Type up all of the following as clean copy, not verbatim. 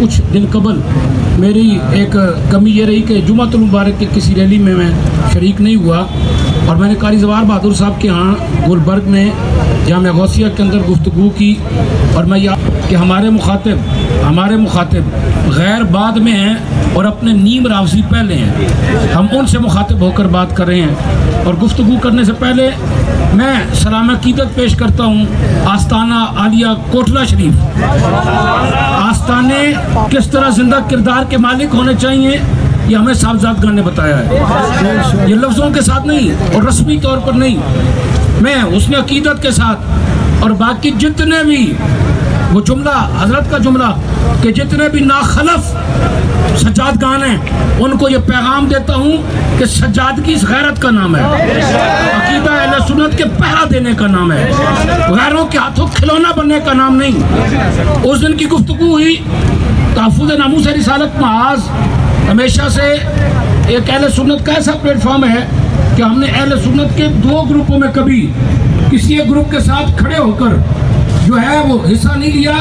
कुछ दिन कबल मेरी एक कमी ये रही कि जुमातुल मुबारक के किसी रैली में मैं शरीक नहीं हुआ और मैंने कारी जवाहर बहादुर साहब के यहाँ गुलबर्ग में जामिया गौसिया के अंदर गुफ्तगू की और मैं कि हमारे मुखातिब गैर बाद में हैं और अपने नीम रावसी पहले हैं। हम उनसे मुखातिब होकर बात कर रहे हैं और गुफ्तगू करने से पहले मैं सलाम अकीदत पेश करता हूँ आस्ताना आलिया कोटला शरीफ। आस्ताने किस तरह जिंदा किरदार के मालिक होने चाहिए ये हमें साहबजादगान ने बताया है, ये लफ्ज़ों के साथ नहीं और रस्मी तौर पर नहीं, मैं उसने अकीदत के साथ और बाकी जितने भी वो जुमला हजरत का जुमला कि जितने भी नाखलफ सज्जादगान हैं उनको ये पैगाम देता हूँ कि सज्जादगी गैरत का नाम है, अकीदा अहले सुन्नत के पहरा देने का नाम है, गैरों के हाथों खिलौना बनने का नाम नहीं। उस दिन की गुफ्तगू हुई तहफ़्फ़ुज़ नामूस रिसालत महाज हमेशा से एक अहले सुन्नत का ऐसा प्लेटफॉर्म है कि हमने अहले सुन्नत के दो ग्रुपों में कभी किसी एक ग्रुप के साथ खड़े होकर जो है वो हिस्सा नहीं लिया।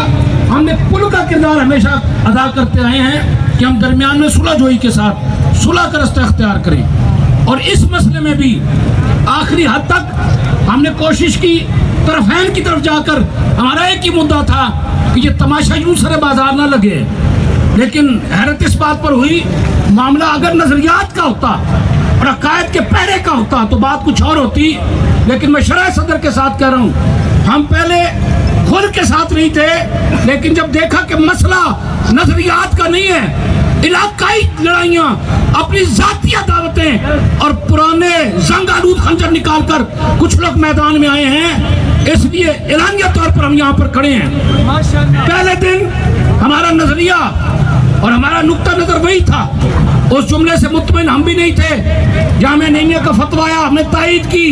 हमने पुल का किरदार हमेशा अदा करते आए हैं कि हम दरमियान में सुलह जोई के साथ सुलह का रास्ता अख्तियार करें और इस मसले में भी आखिरी हद तक हमने कोशिश की तरफैन की तरफ जाकर। हमारा एक ही मुद्दा था कि ये तमाशा यूं सरे बाजार ना लगे, लेकिन हैरत इस बात पर हुई मामला अगर नजरियात का होता और अकायद के पहरे का होता तो बात कुछ और होती। लेकिन मैं शरह सदर के साथ कह रहा हूँ हम पहले खुद के साथ नहीं थे, लेकिन जब देखा कि मसला नजरियात का नहीं है, इलाकाई लड़ाइयाँ, अपनी जातीय दावतें और पुराने जंग आलूद खंजर निकाल कर कुछ लोग मैदान में आए हैं, इसलिए एलानिया तौर पर हम यहाँ पर खड़े हैं। पहले दिन हमारा नजरिया और हमारा नुक्ता नजर वही था, उस जुमले से मुतमिन हम भी नहीं थे। जामिया नईमिया का फतवा आया, हमने तायीद की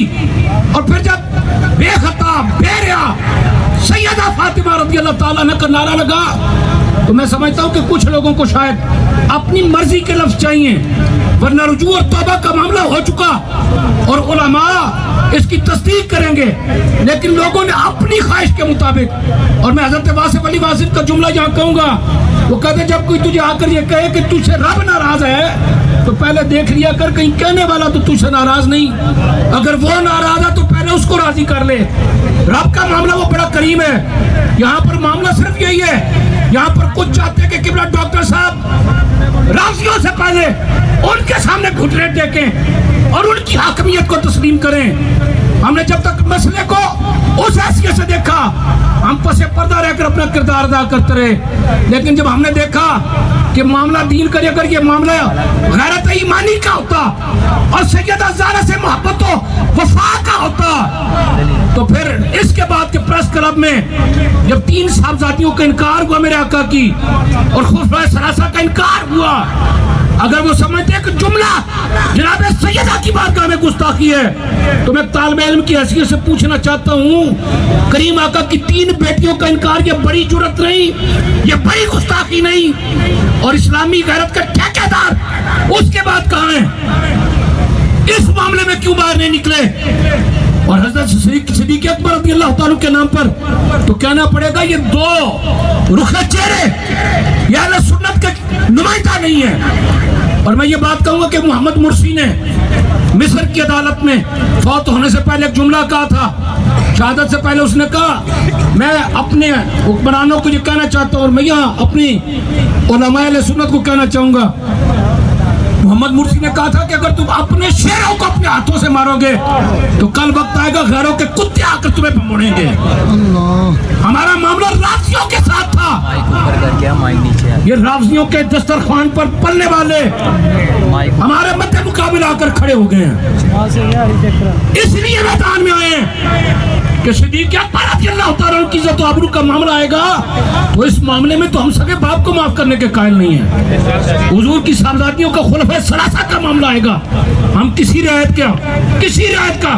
और फिर जब बेखता बेरिया सैयदा फातिमा रज़ियल्लाहु ताला अन्हा का नारा लगा तो मैं समझता हूँ कि कुछ लोगों को शायद अपनी मर्जी के लफ्ज़ चाहिए, वरना रुजू और तौबा का मामला हो चुका और उलमा इसकी तस्दीक करेंगे, लेकिन लोगों ने अपनी ख्वाहिश के मुताबिक। और मैं हज़रत वासिफ अली वासिफ का जुमला यहाँ कहूँगा, वो कहते जब कोई तुझे आकर ये कहे कि तुझसे रब नाराज है तो पहले देख लिया कर कहीं कहने वाला तो तुझसे नाराज नहीं, अगर वो नाराज है तो पहले उसको राजी कर ले। रब का मामला वो बड़ा करीम है। यहाँ पर मामला सिर्फ यही है, यहाँ पर कुछ चाहते हैं कि किबला डॉक्टर साहब राजियों से पहले उनके सामने घुटने टेकें और उनकी हाकमियत को तस्लीम करें। हमने जब तक मसले को उस हैसियत से देखा हम पसे पर्दा रहकर अपना किरदार अदा करते रहे, लेकिन जब हमने देखा कि मामला दीन का अगर ये मामला गैरत ईमानी का होता और सैयदा ज़हरा से मोहब्बत वफा का होता तो फिर इसके बाद के प्रेस क्लब में जब 3 साहबजादियों का इनकार हुआ मेरे आका की और खुफा सरासा का इनकार हुआ, अगर वो समझते हैं कि जुमला जनाब सैयदा की बारगाह में गुस्ताखी है तो मैं तालिब इल्म की हैसियत से पूछना चाहता हूँ, करीम आका की 3 बेटियों का इनकार ये बड़ी जुर्रत नहीं, ये बड़ी गुस्ताखी नहीं? और इस्लामी गैरत का ठेकेदार उसके बाद कहाँ है? इस मामले में क्यों बाहर नहीं निकले? और हज़रत सिद्दीक़ अकबर रज़ियल्लाहु ताला के नाम पर तो कहना पड़ेगा ये 2 रुखे चेहरे ये अहले सुन्नत के नुमाइंदा नहीं है। और मैं ये बात कहूँगा कि मोहम्मद मुर्सी ने मिस्र की अदालत में फौत होने से पहले एक जुमला कहा था, शहादत से पहले उसने कहा मैं अपने हुक्मरानों को ये कहना चाहता हूँ और मैं यहाँ अपनी उलमाए अहले सुन्नत को कहना चाहूँगा। मोहम्मद मुर्सी ने कहा था कि अगर तुम अपने शेरों को अपने हाथों से मारोगे तो कल वक्त आएगा गैरों के कुत्ते आकर तुम्हें भमोड़ेंगे। हमारा मामला राफजियों के साथ था, ये राफजियों के दस्तरखान पर पलने वाले हमारे मध्य मुकाबले आकर खड़े हो गए हैं, इसलिए मैदान में आए कि सिद्दीक़ अकबर रज़ियल्लाहु ताला की इज्जत आबरू का मामला आएगा तो इस मामले में तो हम सगे बाप को माफ करने के कायल नहीं है। हुजूर की साहबजादियों का खुलफा सलासा का मामला आएगा, हम किसी रियायत का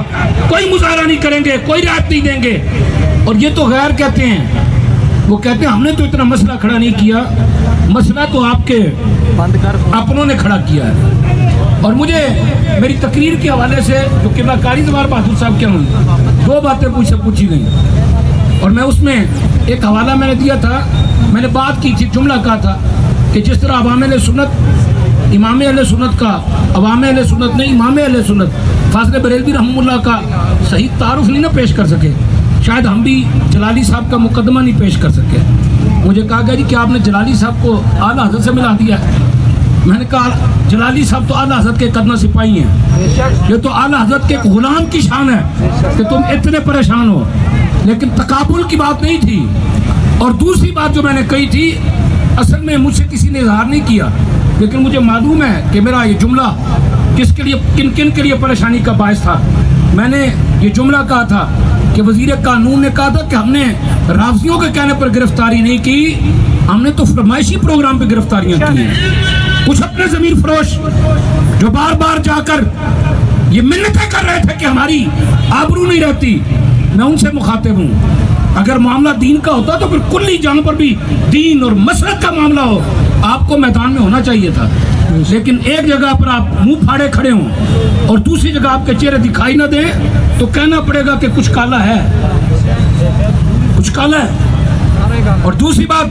कोई मुजाहरा नहीं करेंगे, कोई रियायत नहीं देंगे। और ये तो गैर कहते हैं, वो कहते हैं हमने तो इतना मसला खड़ा नहीं किया, मसला तो आपके अपनों ने खड़ा किया है। और मुझे मेरी तकरीर के हवाले से जो किबला कारी जवाहर बहादुर साहब के हूँ 2 बातें पूछी गई और मैं उसमें एक हवाला मैंने दिया था, मैंने बात की थी, जुमला कहा था कि जिस तरह अवाम अहले सुन्नत इमाम अहले सुन्नत का, अवाम अहले सुन्नत नहीं इमाम अहले सुन्नत फाज़िल बरेलवी रहमतुल्लाह का सही तारुफ नहीं ना पेश कर सके, शायद हम भी जलाली साहब का मुकदमा नहीं पेश कर सके। मुझे कहा गया जी कि आपने जलाली साहब को आला हज़रत से मिला दिया है। मैंने कहा जलाली साहब तो आला हज़रत के कदना सिपाही हैं, ये तो आला हज़रत के गुलाम की शान है कि तुम इतने परेशान हो, लेकिन तकाबुल की बात नहीं थी। और दूसरी बात जो मैंने कही थी, असल में मुझसे किसी ने इजहार नहीं किया, लेकिन मुझे मालूम है कि मेरा ये जुमला किसके लिए, किन किन के लिए परेशानी का बायस था। मैंने ये जुमला कहा था कि वज़ीर कानून ने कहा था कि हमने राफ़ियों के कहने पर गिरफ्तारी नहीं की, हमने तो फरमाइशी प्रोग्राम पे गिरफ्तारियां की हैं। कुछ अपने ज़मीर फरोश जो बार बार जाकर ये मिन्नतें कर रहे थे कि हमारी आबरू नहीं रहती, मैं उनसे मुखातिब हूँ। अगर मामला दीन का होता तो फिर कुल्ली जहाँ पर भी दीन और मसलक का मामला हो, आपको मैदान में होना चाहिए था। लेकिन एक जगह पर आप मुंह फाड़े खड़े हों और दूसरी जगह आपके चेहरे दिखाई ना दें, तो कहना पड़ेगा कि कुछ काला है, कुछ काला है। और दूसरी बात,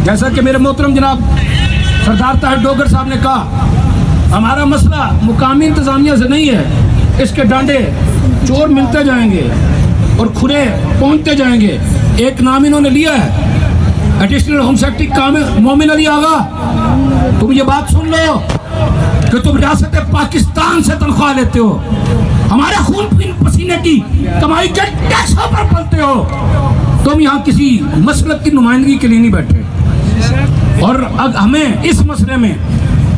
जैसा कि मेरे मोहतरम जनाब सरदार ताहिर डोगर साहब ने कहा, हमारा मसला मुकामी इंतजामिया से नहीं है। इसके डांडे चोर मिलते जाएंगे और खुरे पहुंचते जाएंगे। एक नाम इन्होंने लिया है, एडिशनल होम सेक्रेटरी मोमिन अली आगा। तुम ये बात सुन लो कि तुम रियासत पाकिस्तान से तनख्वाह लेते हो, हमारे खून पसीने की कमाई के टैक्सों पर पलते हो। तुम यहाँ किसी मसलक की नुमाइंदगी के लिए नहीं बैठे। और अब हमें इस मसले में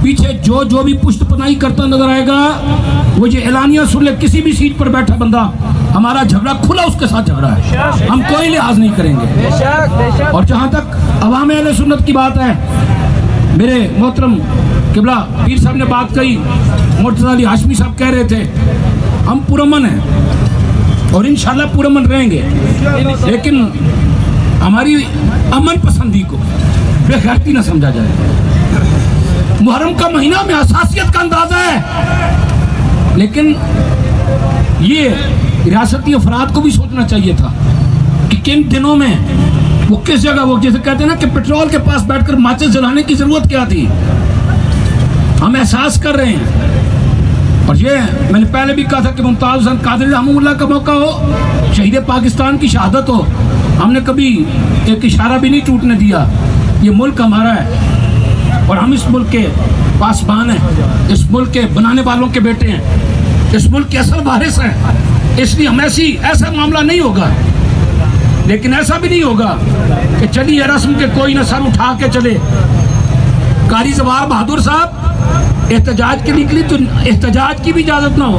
पीछे जो भी पुष्टपनाही करता नजर आएगा, वो ये एलानिया सुन ले, किसी भी सीट पर बैठा बंदा, हमारा झगड़ा खुला उसके साथ झगड़ा है, हम कोई लिहाज नहीं करेंगे। और जहाँ तक अवाम अहले सुन्नत की बात है, मेरे मोहतरम किबला पीर साहब ने बात कही, मुर्तज़ा अली हाशमी साहब कह रहे थे, हम पुरअमन हैं और इंशाल्लाह पुरअमन रहेंगे, लेकिन हमारी अमन पसंदी को बेगैरती न समझा जाए। मुहर्रम का महीना में हसासियत का अंदाजा है, लेकिन ये रियासती अफराद को भी सोचना चाहिए था कि किन दिनों में वो किस जगह, वो जैसे कहते हैं ना कि पेट्रोल के पास बैठकर माचिस जलाने की जरूरत क्या थी। हम एहसास कर रहे हैं। और ये मैंने पहले भी कहा था कि मुमताज़ हुसैन कादरी रहमतुल्लाह का मौका हो, शहीद पाकिस्तान की शहादत हो, हमने कभी एक इशारा भी नहीं टूटने दिया। ये मुल्क हमारा है और हम इस मुल्क के पासबान हैं, इस मुल्क के बनाने वालों के बेटे हैं, इस मुल्क के असल वारिस हैं। इसलिए हम ऐसा मामला नहीं होगा। लेकिन ऐसा भी नहीं होगा कि चलिए रस्म के कोई न सर उठा के चले। कारी जवाहर बहादुर साहब एहतजाज के निकली तो एहतजाज की भी इजाज़त ना हो।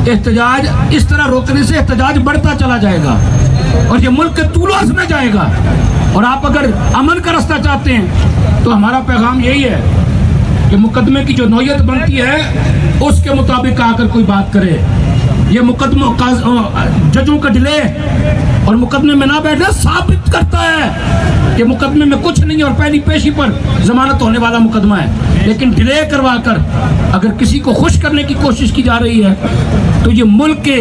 एहतजाज इस तरह रोकने से एहतजाज बढ़ता चला जाएगा और ये मुल्क के तूल में जाएगा। और आप अगर अमन का रास्ता चाहते हैं तो हमारा पैगाम यही है कि मुकदमे की जो नौयत बनती है उसके मुताबिक आकर कोई बात करे। ये मुकदमा जजों का डिले और मुकदमे में ना बैठना साबित करता है कि मुकदमे में कुछ नहीं है और पहली पेशी पर जमानत होने वाला मुकदमा है। लेकिन डिले करवा कर अगर किसी को खुश करने की कोशिश की जा रही है तो ये मुल्क के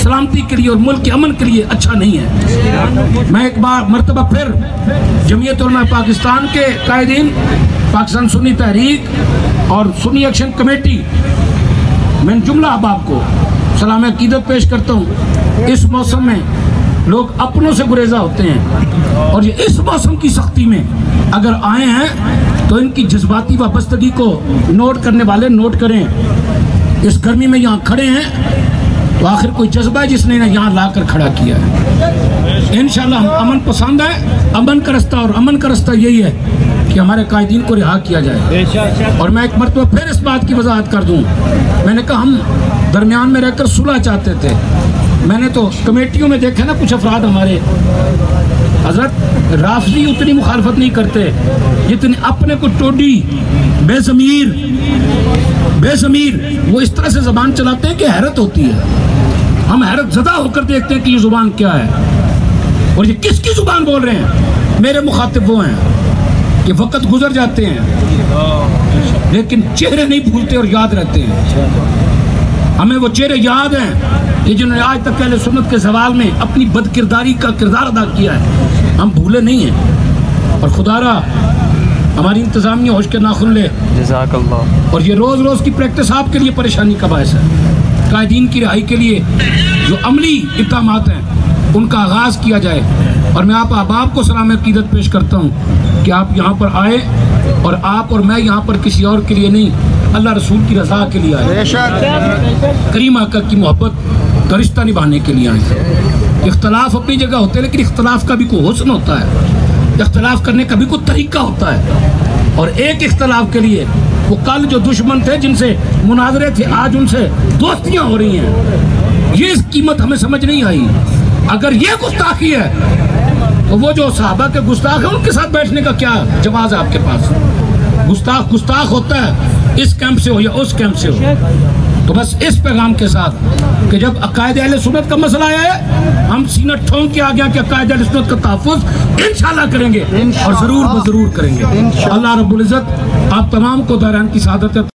सलामती के लिए और मुल्क के अमन के लिए अच्छा नहीं है। मैं एक बार मरतबा फिर जमीयत उलमा पाकिस्तान के कायदीन, पाकिस्तान सुन्नी तहरीक और सुन्नी एक्शन कमेटी, मैं जुमला अहबाब को सलाम अकीदत पेश करता हूँ। इस मौसम में लोग अपनों से गुरेजा होते हैं और ये इस मौसम की सख्ती में अगर आए हैं तो इनकी जज्बाती वाबस्तगी को नोट करने वाले नोट करें। इस गर्मी में यहाँ खड़े हैं तो आखिर कोई जज्बा है जिसने यहाँ लाकर खड़ा किया है। इंशाल्लाह हम अमन पसंद है, अमन का रास्ता, और अमन का रास्ता यही है कि हमारे कायदीन को रिहा किया जाए। और मैं एक मरतबा फिर इस बात की वजाहत कर दूँ, मैंने कहा हम दरमियान में रहकर सुलह चाहते थे। मैंने तो कमेटियों में देखा ना कुछ अफराद हमारे हजरत राफजी उतनी मुखालफत नहीं करते जितनी अपने को टोडी बेज़मीर वो इस तरह से ज़बान चलाते हैं कि हैरत होती है। हम हैरत ज़दा होकर देखते हैं कि ये ज़ुबान क्या है और ये किसकी ज़ुबान बोल रहे हैं। मेरे मुखातिब वो हैं कि वक़्त गुजर जाते हैं लेकिन चेहरे नहीं भूलते और याद रहते हैं। हमें वो चेहरे याद हैं कि जिन्होंने आज तक अहले सुन्नत के सवाल में अपनी बदकिरदारी का किरदार अदा किया है, हम भूले नहीं हैं। और खुदारा हमारी इंतज़ामिया होश के नाखुन ले। जज़ाकल्लाह। और ये रोज़ रोज़ की प्रैक्टिस आपके लिए परेशानी का बायस है। कायदीन की रिहाई के लिए जो अमली इक़दामात हैं उनका आगाज़ किया जाए। और मैं आप अहबाब को सलाम अक़ीदत पेश करता हूँ कि आप यहाँ पर आए और आप और मैं यहाँ पर किसी और के लिए नहीं, अल्लाह रसूल की रज़ा के लिए आए, करीम आका की मोहब्बत का रिश्ता निभाने के लिए आए। इख्तलाफ अपनी जगह होते हैं, लेकिन इख्तलाफ का भी कोई हुस्न होता है, इख्तलाफ करने का भी कोई तरीका होता है। और एक इख्तलाफ के लिए वो कल जो दुश्मन थे जिनसे मुनाजरे थे आज उनसे दोस्तियाँ हो रही हैं, ये कीमत हमें समझ नहीं आई। अगर ये गुस्ताखी है तो वो जो सहाबा के गुस्ताख है उनके साथ बैठने का क्या जवाब है आपके पास? गुस्ताख गुस्ताख होता है, इस कैंप से हो या उस कैंप से हो। तो बस इस पैगाम के साथ कि जब अकायद अहले सुन्नत का मसला आया है, हम सीना ठोंक के आ गया कि अकायद अहले सुन्नत का तहफ़्फ़ुज़ इंशाअल्लाह करेंगे और ज़रूर करेंगे। अल्लाह रब्बुल इज़्ज़त आप तमाम को दौरान की सआदत